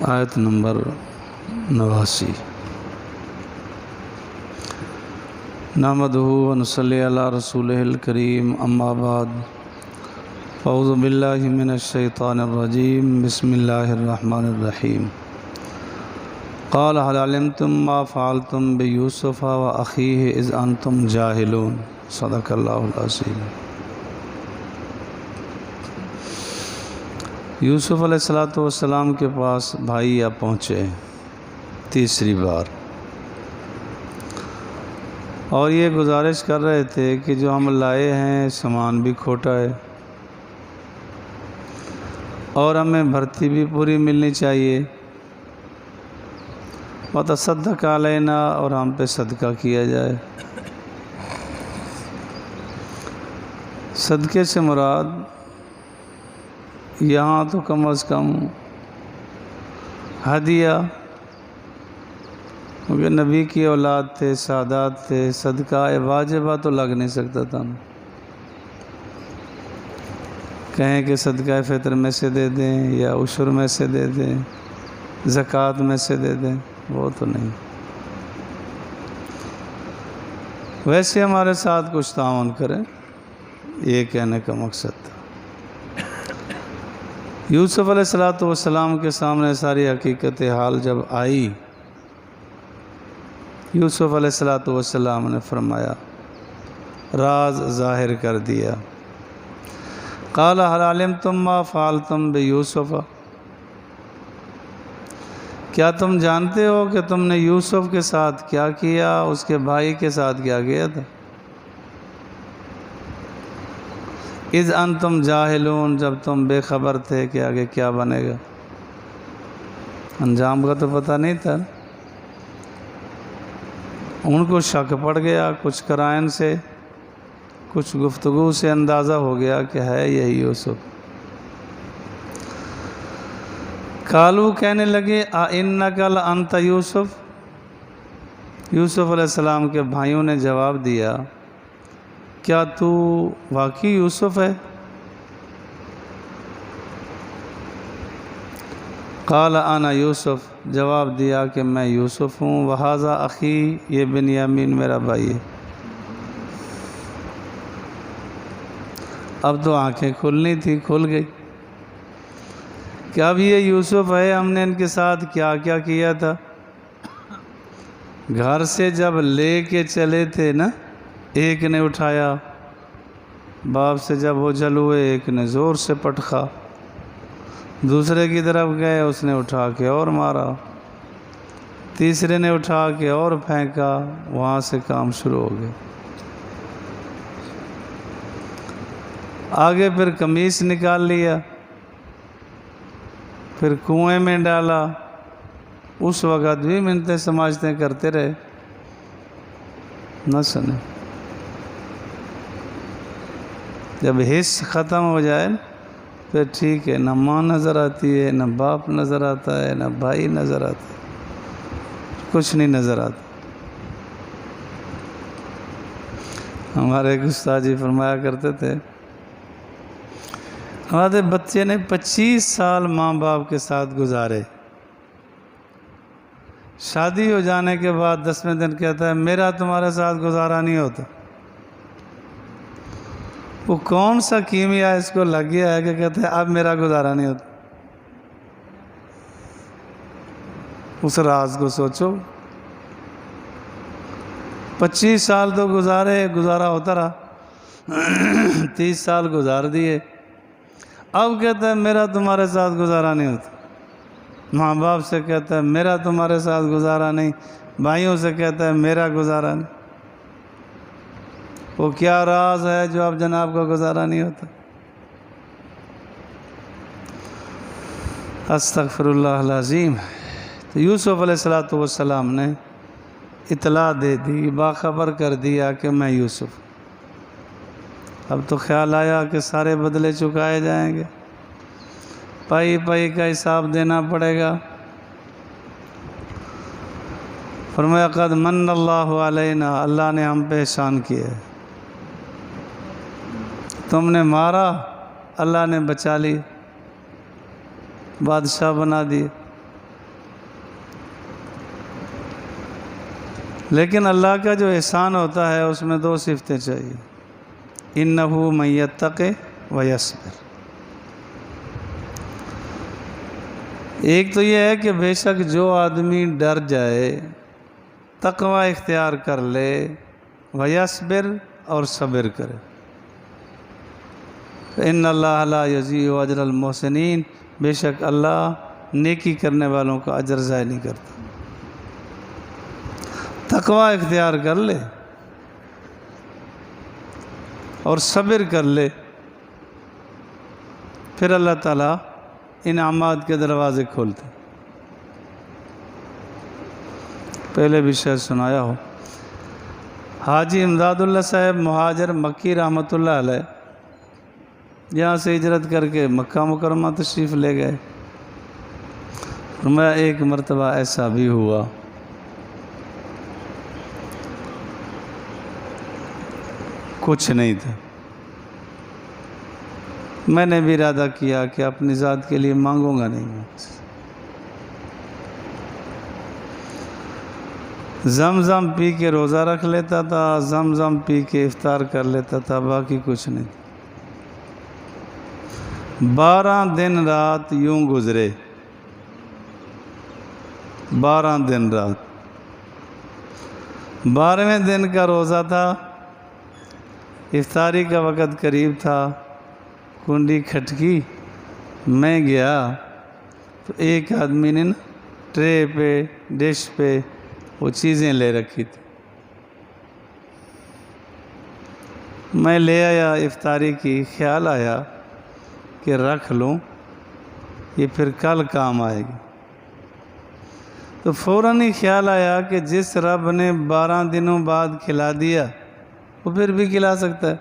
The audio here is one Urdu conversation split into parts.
آیت نمبر 89۔ نحمدہ و نصلی علی رسولہ الکریم، اما بعد، اعوذ باللہ من الشیطان الرجیم، بسم اللہ الرحمن الرحیم۔ قال هل علمتم ما فعلتم بیوسف واخیہ اذ انتم جاہلون، صدق اللہ العظیم۔ یوسف علیہ السلام کے پاس بھائی پہنچے تیسری بار، اور یہ گزارش کر رہے تھے کہ جو ہم لائے ہیں سامان بھی کھوٹا ہے اور ہمیں بھرتی بھی پوری ملنی چاہیے، وتصدق علینا، اور ہم پہ صدقہ کیا جائے۔ صدقے سے مراد یہاں تو کم از کم ہدیہ، کیونکہ نبی کی اولاد تھے، سادات تھے، صدقہ واجبہ تو لگ نہیں سکتا تھا۔ کہیں کہ صدقہ فطر میں سے دے دیں یا عشر میں سے دے دیں، زکوٰۃ میں سے دے دیں، وہ تو نہیں۔ ویسے ہمارے ساتھ کچھ تعاون کریں، یہ کہنے کا مقصد تھا۔ یوسف علیہ السلام کے سامنے ساری حقیقت حال جب آئی، یوسف علیہ السلام نے فرمایا، راز ظاہر کر دیا۔ قال هل علمتم ما فعلتم بیوسف، کیا تم جانتے ہو کہ تم نے یوسف کے ساتھ کیا کیا، اس کے بھائی کے ساتھ کیا کیا تھا؟ اذ انتم جاہلون، جب تم بے خبر تھے کہ آگے کیا بنے گا، انجام کا تو پتہ نہیں تھا۔ ان کو شک پڑ گیا، کچھ قرائن سے، کچھ گفتگو سے اندازہ ہو گیا کہ ہے یہی یوسف۔ قالو، کہنے لگے، اِنَّکَ لَأَنْتَ یوسف، یوسف علیہ السلام کے بھائیوں نے جواب دیا، کیا تو واقعی یوسف ہے؟ قال انا یوسف، جواب دیا کہ میں یوسف ہوں، وہذا اخی، یہ بنیامین میرا بھائی ہے۔ اب تو آنکھیں کھلنی تھی، کھل گئی کہ اب یہ یوسف ہے، ہم نے ان کے ساتھ کیا کیا کیا تھا۔ گھر سے جب لے کے چلے تھے نا، ایک نے اٹھایا، باپ سے جب اجل ہوئے ایک نے زور سے پٹخا، دوسرے کی طرف گئے، اس نے اٹھا کے اور مارا، تیسرے نے اٹھا کے اور پھینکا، وہاں سے کام شروع ہو گیا۔ آگے پھر قمیص نکال لیا، پھر کنویں میں ڈالا، اس وقت بھی منتیں سماجتیں کرتے رہے، نہ سنے۔ جب حص ختم ہو جائے پھر ٹھیک ہے، نہ ماں نظر آتی ہے، نہ باپ نظر آتا ہے، نہ بھائی نظر آتا ہے، کچھ نہیں نظر آتا۔ ہمارے ایک استاد جی فرمایا کرتے تھے، ہمارے بچے نے 25 سال ماں باپ کے ساتھ گزارے، شادی ہو جانے کے بعد 10ویں دن کہتا ہے، میرا تمہارے ساتھ گزارا نہیں ہوتا۔ وہ کون سا کیمیا اس کو لگ گیا ہے کہ کہتے ہیں اب میرا گزارا نہیں ہوتا؟ اس راز کو سوچو۔ 25 سال تو گزارا ہوتا رہا، 30 سال گزار دیے، اب کہتا ہے میرا تمہارے ساتھ گزارا نہیں ہوتا۔ ماں باپ سے کہتا ہے میرا تمہارے ساتھ گزارا نہیں، بھائیوں سے کہتا ہے میرا گزارا نہیں۔ وہ کیا راز ہے جو اب جناب کا گزارا نہیں ہوتا؟ استغفر اللہ العظیم۔ تو یوسف علیہ السلام نے اطلاع دے دی، باخبر کر دیا کہ میں یوسف۔ اب تو خیال آیا کہ سارے بدلے چکائے جائیں گے، پائی پائی کا حساب دینا پڑے گا۔ فرمایا قد من اللہ علینا، اللہ نے ہم پہ احسان کیا ہے۔ تم نے مارا، اللہ نے بچا لی، بادشاہ بنا دیے۔ لیکن اللہ کا جو احسان ہوتا ہے اس میں دو صفتیں چاہیے، اِنَّهُ مَن يَتَّقِ وَيَصْبِرْ۔ ایک تو یہ ہے کہ بے شک جو آدمی ڈر جائے، تقوی اختیار کر لے، وَيَصْبِرْ اور صبر کرے، إِنَّ اللَّهَ لَا يُضِيعُ أَجْرَ الْمُحْسِنِينَ، بے شک اللہ نیکی کرنے والوں کا اجر ضائع نہیں کرتا۔ تقوی اختیار کر لے اور صبر کر لے، پھر اللہ تعالیٰ انعامات کے دروازے کھولتے۔ پہلے بھی شاید سنایا ہو، حاجی امداد اللہ صاحب مہاجر مکی رحمۃ اللہ علیہ یہاں سے ہجرت کر کے مکہ مکرمہ تشریف لے گئے۔ میں ایک مرتبہ ایسا بھی ہوا، کچھ نہیں تھا، میں نے بھی ارادہ کیا کہ اپنی ذات کے لیے مانگوں گا نہیں، زمزم پی کے روزہ رکھ لیتا تھا، زمزم پی کے افطار کر لیتا تھا، باقی کچھ نہیں۔ 12 دن رات یوں گزرے، 12 دن رات۔ 12ویں دن کا روزہ تھا، افطاری کا وقت قریب تھا، کنڈی کھٹکی، میں گیا تو ایک آدمی نے ٹرے پہ ڈش پہ وہ چیزیں لے رکھی تھی، میں لے آیا افطاری کی، خیال آیا کہ رکھ لوں، یہ پھر کل کام آئے گی۔ تو فوراً ہی خیال آیا کہ جس رب نے 12 دنوں بعد کھلا دیا وہ پھر بھی کھلا سکتا ہے۔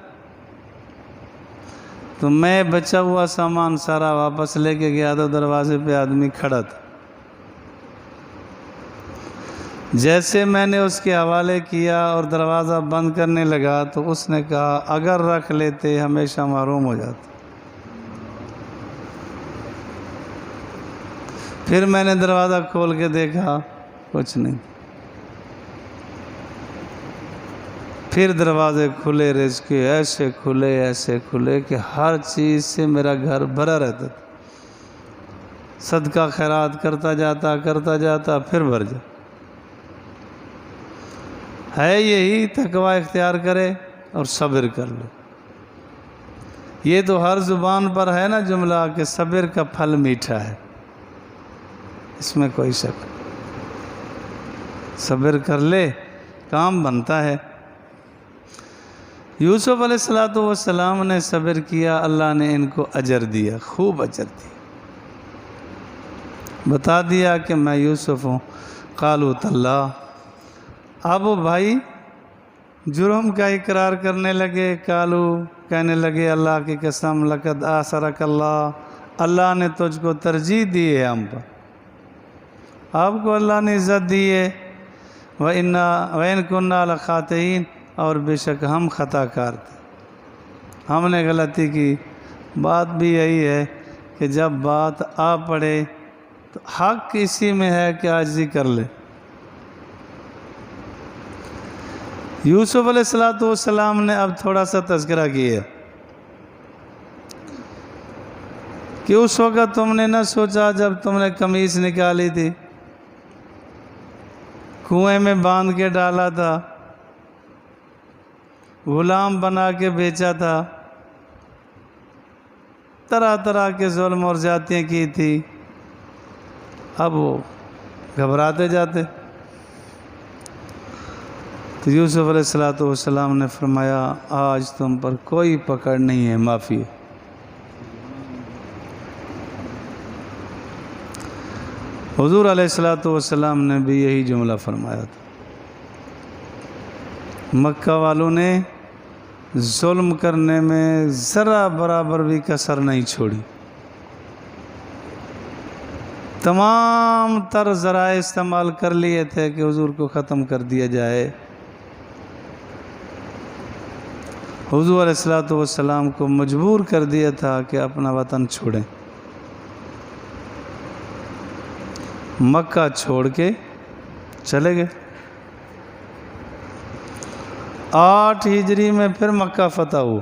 تو میں بچا ہوا سامان سارا واپس لے کے گیا تو دروازے پہ آدمی کھڑا تھا۔ جیسے میں نے اس کے حوالے کیا اور دروازہ بند کرنے لگا تو اس نے کہا اگر رکھ لیتے ہمیشہ محروم ہو جاتے۔ پھر میں نے دروازہ کھول کے دیکھا، کچھ نہیں۔ پھر دروازے کھلے، رزق کے ایسے کھلے کہ ہر چیز سے میرا گھر بھرا رہتا تھا۔ صدقہ خیرات کرتا جاتا پھر بھر جا۔ ہے یہی تقوی اختیار کرے اور صبر کر لے۔ یہ تو ہر زبان پر ہے نا جملہ کہ صبر کا پھل میٹھا ہے، اس میں کوئی شک نہیں۔ صبر کر لے، کام بنتا ہے۔ یوسف علیہ السلام نے صبر کیا، اللہ نے ان کو اجر دیا، خوب اجر دیا، بتا دیا کہ میں یوسف ہوں۔ قالوا تاللہ، اب وہ بھائی جرم کا اقرار کرنے لگے، کہنے لگے اللہ کی قسم، لقد آثرک اللہ، اللہ نے تجھ کو ترجیح دی ہے ہم پر، آپ کو اللہ نے عزت دی ہے۔ وَإِن كُنَّا لَخَاطِئِينَ، اور بے شک ہم خطا کار تھے، ہم نے غلطی کی۔ بات بھی یہی ہے کہ جب بات آ پڑے تو حق اسی میں ہے کہ عاجزی کر لے۔ یوسف علیہ السلام نے اب تھوڑا سا تذکرہ کیا کہ اس وقت تم نے نہ سوچا جب تم نے قمیص نکالی تھی، کنویں میں باندھ کے ڈالا تھا، غلام بنا کے بیچا تھا، طرح طرح کے ظلم اور زیادتیاں کی تھی، اب وہ گھبراتے جاتے۔ تو یوسف علیہ السلام نے فرمایا آج تم پر کوئی پکڑ نہیں ہے، معافی ہے۔ حضور علیہ السلام نے بھی یہی جملہ فرمایا تھا۔ مکہ والوں نے ظلم کرنے میں ذرا برابر بھی کسر نہیں چھوڑی، تمام تر ذرائع استعمال کر لیے تھے کہ حضور کو ختم کر دیا جائے۔ حضور علیہ الصلوۃ والسلام کو مجبور کر دیا تھا کہ اپنا وطن چھوڑیں، مکہ چھوڑ کے چلے گئے۔ 8 ہجری میں پھر مکہ فتح ہوا،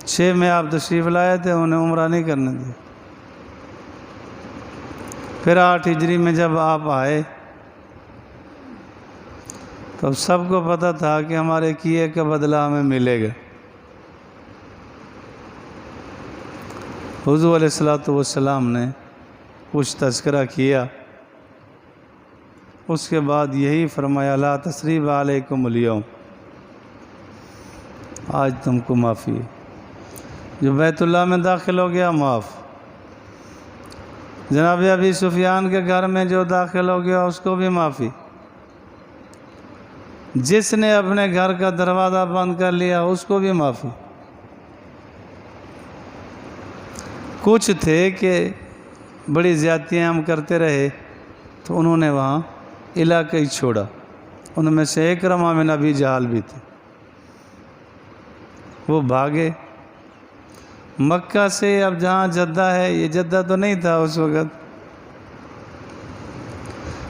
6 میں آپ تشریف لائے تھے، انہیں عمرہ نہیں کرنے دیا۔ پھر 8 ہجری میں جب آپ آئے تو سب کو پتہ تھا کہ ہمارے کیے کا بدلہ ہمیں ملے گا۔ حضور علیہ الصلوۃ والسلام نے کچھ تذکرہ کیا، اس کے بعد یہی فرمایا لا تثریب علیکم اليوم، آج تم کو معافی ہے۔ جو بیت اللہ میں داخل ہو گیا معاف، جناب ابی سفیان کے گھر میں جو داخل ہو گیا اس کو بھی معافی، جس نے اپنے گھر کا دروازہ بند کر لیا اس کو بھی معافی۔ کچھ تھے کہ بڑی زیادتیاں ہم کرتے رہے تو انہوں نے وہاں علاقہ ہی چھوڑا، ان میں سے اکرمہ بن ابی جہل بھی تھے، وہ بھاگے مکہ سے۔ اب جہاں جدہ ہے، یہ جدہ تو نہیں تھا اس وقت،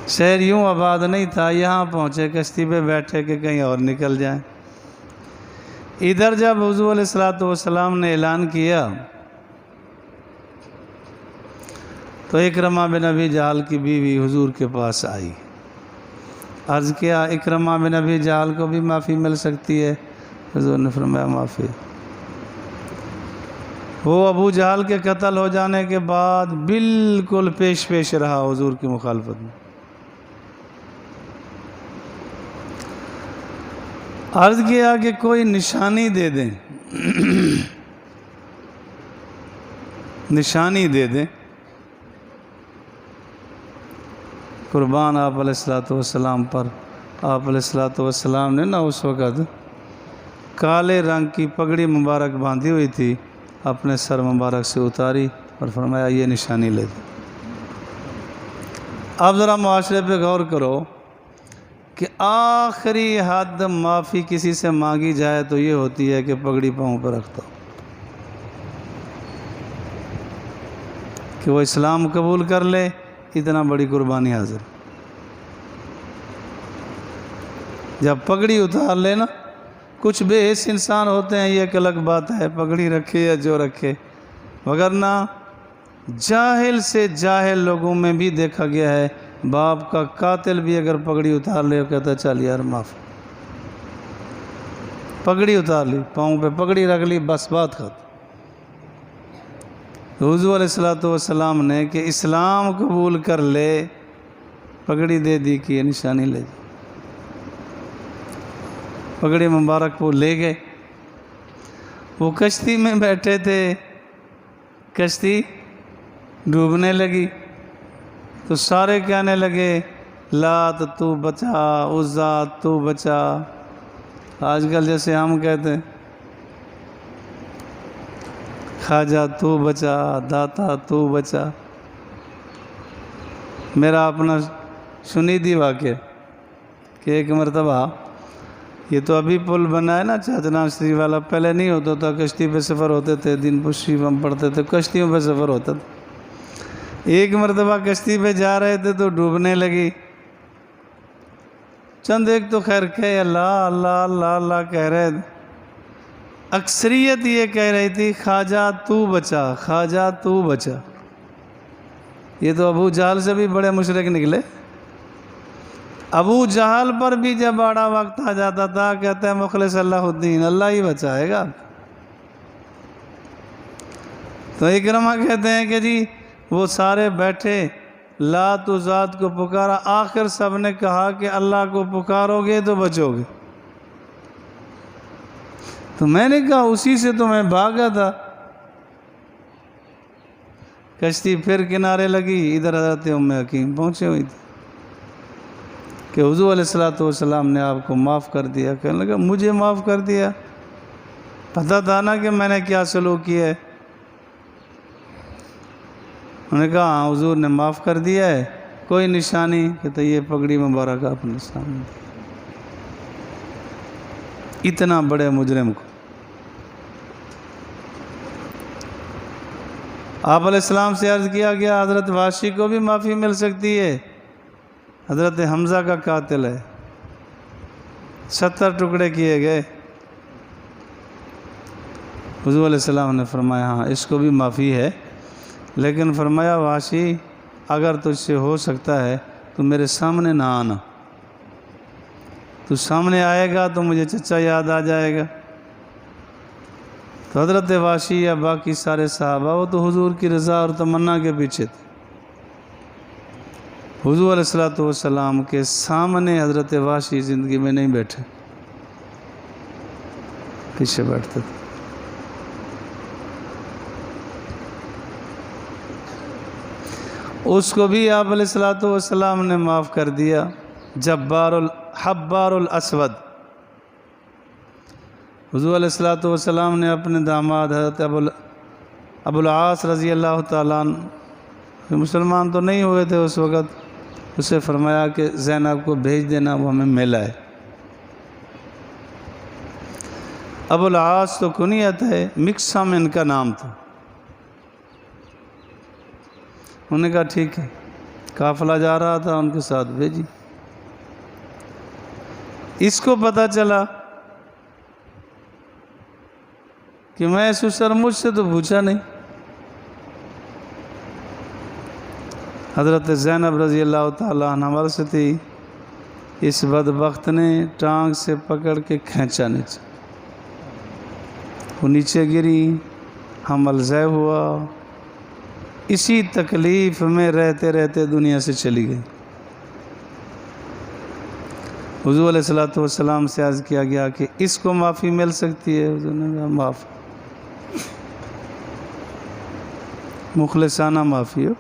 شہر یوں آباد نہیں تھا، یہاں پہنچے کشتی پہ بیٹھے کہ کہیں اور نکل جائیں۔ ادھر جب حضور علیہ الصلوۃ والسلام نے اعلان کیا تو اکرمہ بن ابی جہل کی بیوی حضور کے پاس آئی، عرض کیا اکرمہ بن ابی جہل کو بھی معافی مل سکتی ہے؟ حضور نے فرمایا معافی۔ وہ ابو جہل کے قتل ہو جانے کے بعد بالکل پیش رہا حضور کی مخالفت میں۔ عرض کیا کہ کوئی نشانی دے دیں، نشانی دے دیں۔ قربان آپ علیہ الصلوۃ والسلام پر، آپ علیہ الصلوۃ والسلام نے نا اس وقت کالے رنگ کی پگڑی مبارک باندھی ہوئی تھی، اپنے سر مبارک سے اتاری اور فرمایا یہ نشانی لے دیں۔ اب ذرا معاشرے پہ غور کرو کہ آخری حد معافی کسی سے مانگی جائے تو یہ ہوتی ہے کہ پگڑی پاؤں پہ رکھتا ہو کہ وہ اسلام قبول کر لے، اتنا بڑی قربانی حاضر۔ جب پگڑی اتار لے نا، کچھ بے حس انسان ہوتے ہیں، یہ ایک الگ بات ہے، پگڑی رکھے یا جو رکھے، وگرنہ جاہل سے جاہل لوگوں میں بھی دیکھا گیا ہے، باپ کا قاتل بھی اگر پگڑی اتار لے کہتا ہے چل یار معاف، پگڑی اتار لی، پاؤں پہ پگڑی رکھ لی، بس بات ختم۔ حضور علیہ الصلوۃ والسلام نے کہ اسلام قبول کر لے، پگڑی دے دی کہ یہ نشانی لے دی، پگڑی مبارک وہ لے گئے۔ وہ کشتی میں بیٹھے تھے، کشتی ڈوبنے لگی تو سارے کہنے لگے لات تو بچا، عزا تو بچا، آج کل جیسے ہم کہتے ہیں خواجہ تو بچا، داتا تو بچا۔ میرا اپنا سنیدی واقعہ کہ ایک مرتبہ، یہ تو ابھی پل بنا ہے نا چاچنا شریف والا، پہلے نہیں ہوتا تھا، کشتی پہ سفر ہوتے تھے، دن شریف ہم پڑھتے تھے، کشتیوں پہ سفر ہوتا تھا۔ ایک مرتبہ کشتی پہ جا رہے تھے تو ڈوبنے لگی، چند ایک تو خیر کہ اللہ اللہ اللہ اللہ کہہ رہے تھے، اکثریت یہ کہہ رہی تھی خواجہ تو بچا، خواجہ تو بچا۔ یہ تو ابو جہل سے بھی بڑے مشرک نکلے۔ ابو جہل پر بھی جب بڑا وقت آ جاتا تھا کہتا ہے مخلص اللہ الدین، اللہ ہی بچائے گا۔ تو اکرمہ کہتے ہیں کہ جی وہ سارے بیٹھے، لات و ذات کو پکارا، آخر سب نے کہا کہ اللہ کو پکارو گے تو بچو گے۔ تو میں نے کہا اسی سے تو میں بھاگا تھا۔ کشتی پھر کنارے لگی، ادھر حضرت ام حکیم پہنچے ہوئی تھی کہ حضور علیہ الصلوۃ والسلام نے آپ کو معاف کر دیا۔ کہنے لگا مجھے معاف کر دیا؟ پتہ تھا نا کہ میں نے کیا سلوک کیا ہے۔ انہوں نے کہا ہاں حضور نے معاف کر دیا ہے، کوئی نشانی؟ کہتے یہ پگڑی مبارک اپنے سامنے۔ اتنا بڑے مجرم کو۔ آپ علیہ السلام سے عرض کیا گیا حضرت وحشی کو بھی معافی مل سکتی ہے، حضرت حمزہ کا قاتل ہے، 70 ٹکڑے کیے گئے۔ حضور علیہ السلام نے فرمایا ہاں اس کو بھی معافی ہے، لیکن فرمایا وحشی اگر تجھ سے ہو سکتا ہے تو میرے سامنے نہ آنا، تو سامنے آئے گا تو مجھے چچا یاد آ جائے گا۔ تو حضرت وحشی یا باقی سارے صحابہ وہ تو حضور کی رضا اور تمنا کے پیچھے تھے، حضور علیہ السلام کے سامنے حضرت وحشی زندگی میں نہیں بیٹھے، پیچھے بیٹھتے تھے۔ اس کو بھی آپ علیہ السلام نے معاف کر دیا۔ حبار الاسود، حضور علیہ السلام نے اپنے داماد حضرت ابو العاص رضی اللہ تعالیٰ عنہ، مسلمان تو نہیں ہوئے تھے اس وقت، اسے فرمایا کہ زینب کو بھیج دینا، وہ ہمیں ملا ہے۔ ابو العاص تو کنیت ہے، مکسم ان کا نام تھا۔ انہوں نے کہا ٹھیک ہے، قافلہ جا رہا تھا ان کے ساتھ بھیجی۔ اس کو پتہ چلا کہ میں سسر مجھ سے تو پوچھا نہیں۔ حضرت زینب رضی اللہ تعالیٰ عنہ ورثہ تھی، اس بدبخت نے ٹانگ سے پکڑ کے کھینچا نیچے، وہ نیچے گری، حمل ضائع ہوا، اسی تکلیف میں رہتے رہتے دنیا سے چلی گئی۔ حضور علیہ السلام سے عرض کیا گیا کہ اس کو معافی مل سکتی ہے، حضور نے کہا معاف، مخلصانہ معافی ہو۔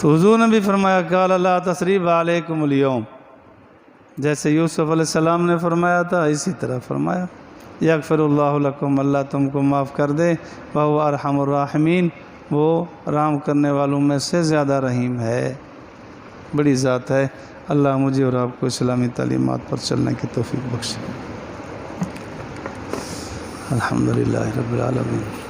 تو حضور نے بھی فرمایا قال لا تثریب علیکم اليوم، جیسے یوسف علیہ السلام نے فرمایا تھا اسی طرح فرمایا، یغفر اللہ لکم، اللہ تم کو معاف کر دے، وہو ارحم الراحمین، وہ رحم کرنے والوں میں سے زیادہ رحیم ہے، بڑی ذات ہے۔ اللہ مجھے اور آپ کو اسلامی تعلیمات پر چلنے کی توفیق بخشے۔ الحمدللہ رب العالمین۔